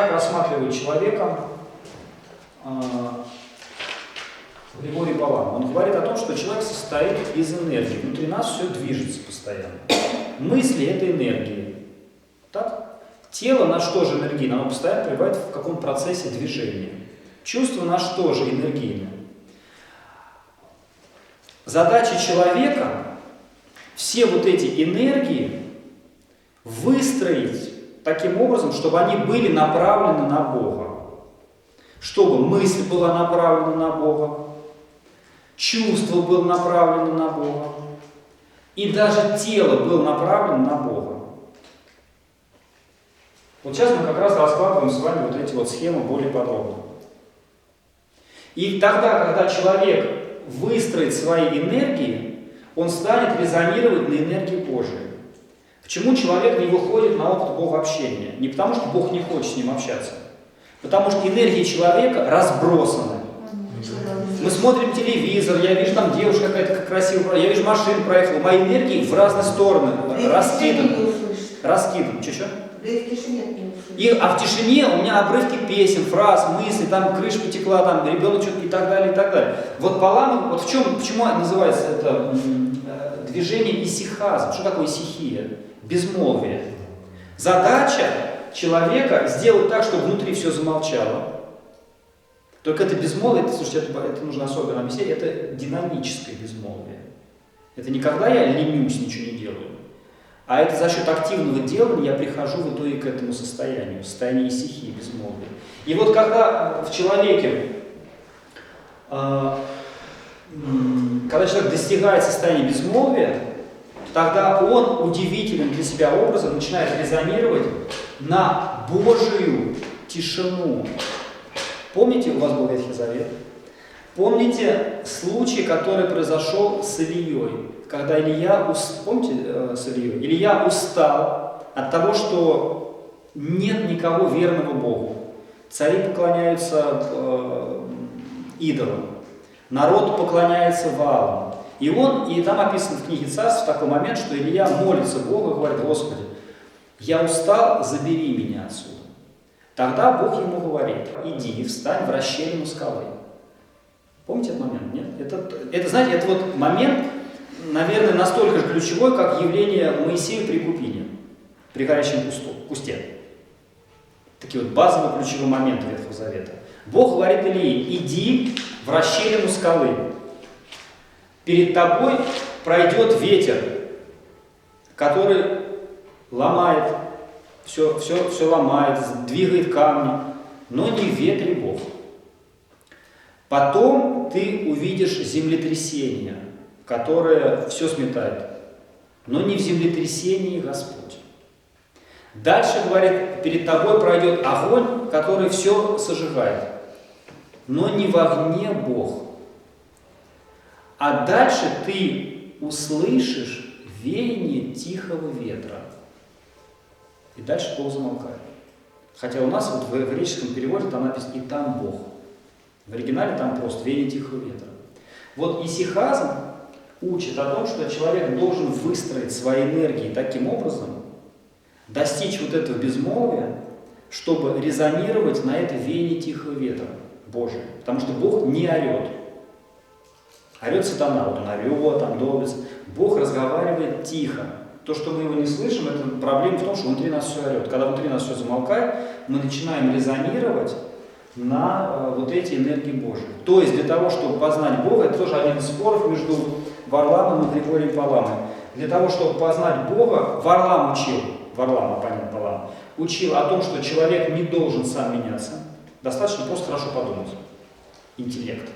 как рассматривает человека Григорий Паламы? Он говорит о том, что человек состоит из энергии. Внутри нас все движется постоянно. Мысли – это энергии. Так? Тело наше тоже энергийно, оно постоянно пребывает в каком-то процессе движения. Чувства наши тоже энергийны. Задача человека – все вот эти энергии выстроить таким образом, чтобы они были направлены на Бога. Чтобы мысль была направлена на Бога, чувство было направлено на Бога, и даже тело было направлено на Бога. Вот сейчас мы как раз раскладываем с вами вот эти вот схемы более подробно. И тогда, когда человек выстроит свои энергии, он станет резонировать на энергии Божией. Почему человек не выходит на опыт Богообщения? Не потому, что Бог не хочет с ним общаться, потому что энергии человека разбросаны. Мы смотрим телевизор, я вижу там девушка какая-то красивая, я вижу машину проехала, мои энергии в разные стороны раскиданы. Че-че? А в тишине у меня обрывки песен, фраз, мыслей, там крыша потекла, там ребенок что-то и так далее, и так далее. Вот Палама, вот почему называется это движение исихазм? Что такое исихия? Безмолвие. Задача человека сделать так, чтобы внутри все замолчало. Только это безмолвие, слушайте, это нужно особенно объяснять, это динамическое безмолвие. Это не когда я ленюсь, ничего не делаю, а это за счет активного делания я прихожу в итоге к этому состоянию исихии, безмолвия. И вот когда в человеке, когда человек достигает состояния безмолвия, тогда он удивительным для себя образом начинает резонировать на Божию тишину. Помните, у вас был Ветхий Завет? Помните случай, который произошел с Илией? Когда помните с Илией? Илия устал от того, что нет никого верного Богу. Цари поклоняются идолам. Народ поклоняется Ваалам. И там описано в книге Царств такой момент, что Илия молится Богу и говорит: Господи, я устал, забери меня отсюда. Тогда Бог ему говорит: иди, встань в расщелину скалы. Помните этот момент? Нет? Это, знаете, это вот момент, наверное, настолько же ключевой, как явление Моисея при Купине, при горящем кусте. Такие вот базовые ключевые моменты Ветхого Завета. Бог говорит Илии: иди в расщелину скалы. Перед тобой пройдет ветер, который ломает, все ломает, двигает камни, но не в ветре Бог. Потом ты увидишь землетрясение, которое все сметает, но не в землетрясении Господь. Дальше, говорит, перед тобой пройдет огонь, который все сожигает, но не в огне Бог. А дальше ты услышишь веяние тихого ветра. И дальше Бог замолкает. Хотя у нас вот в греческом переводе там написано «и там Бог». В оригинале там просто «веяние тихого ветра». Вот исихазм учит о том, что человек должен выстроить свои энергии таким образом, достичь вот этого безмолвия, чтобы резонировать на это веяние тихого ветра Божие. Потому что Бог не орет. Орет сатана, вот он орет, там долбится. Бог разговаривает тихо. То, что мы его не слышим, это проблема в том, что внутри нас все орет. Когда внутри нас все замолкает, мы начинаем резонировать на вот эти энергии Божьи. То есть для того, чтобы познать Бога, это тоже один из споров между Варламом и Григорием Паламой. Для того, чтобы познать Бога, Варлам учил о том, что человек не должен сам меняться. Достаточно просто хорошо подумать. Интеллект.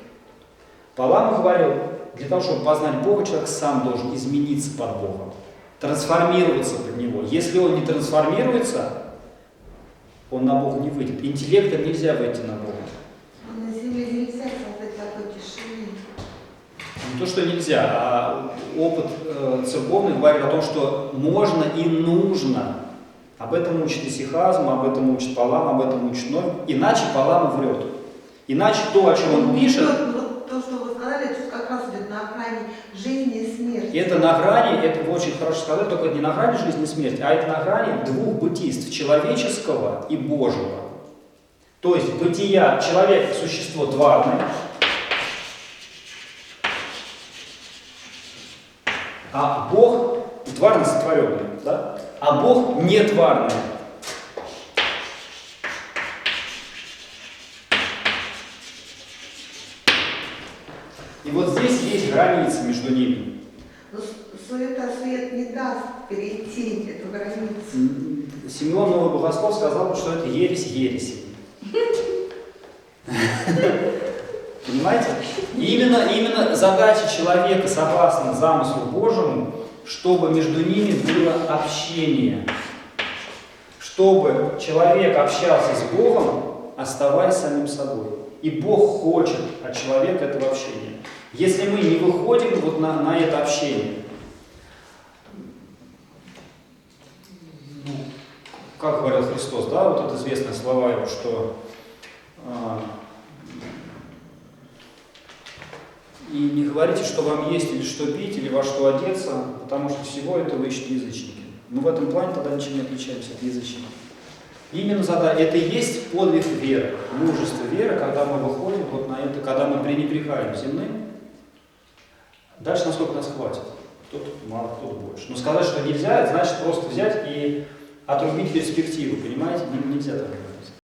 Палама говорил, для того, чтобы познать Бога, человек сам должен измениться под Бога, трансформироваться под Него. Если он не трансформируется, он на Бога не выйдет. Интеллектом нельзя выйти на Бога. На земле нельзя создать такой тишины. Не то, что нельзя, а опыт церковный говорит о том, что можно и нужно. Об этом учит исихазм, об этом учит Палама, об этом учит Ной. Иначе Палама врет. Иначе то, о чем он пишет... То, что вы сказали, это как раз идет на грани жизни и смерти. Это на грани, это вы очень хорошо сказали, только не на грани жизни и смерти, а это на грани двух бытийств, человеческого и Божьего. То есть бытия человека существо тварное, а Бог тварно сотворенный, да? А Бог не тварный. И вот здесь есть граница между ними. Но суета-сует не даст перейти эту границу. Симеон Новый Богослов сказал, что это ересь ереси. Понимаете? Именно задача человека, согласно замыслу Божьему, чтобы между ними было общение. Чтобы человек общался с Богом, оставаясь самим собой. И Бог хочет от человека этого общения. Если мы не выходим вот на это общение, как говорил Христос, да, вот это известные слова его, что и не говорите, что вам есть или что пить, или во что одеться, потому что всего этого ищут язычники. Мы в этом плане тогда ничем не отличаемся от язычников. Именно это и есть подвиг веры, мужество веры, когда мы выходим вот на это, когда мы пренебрегаем земным. Дальше насколько нас хватит. Кто-то мало, кто-то больше. Но сказать, что нельзя, значит просто взять и отрубить перспективу, понимаете? Нельзя так говорить.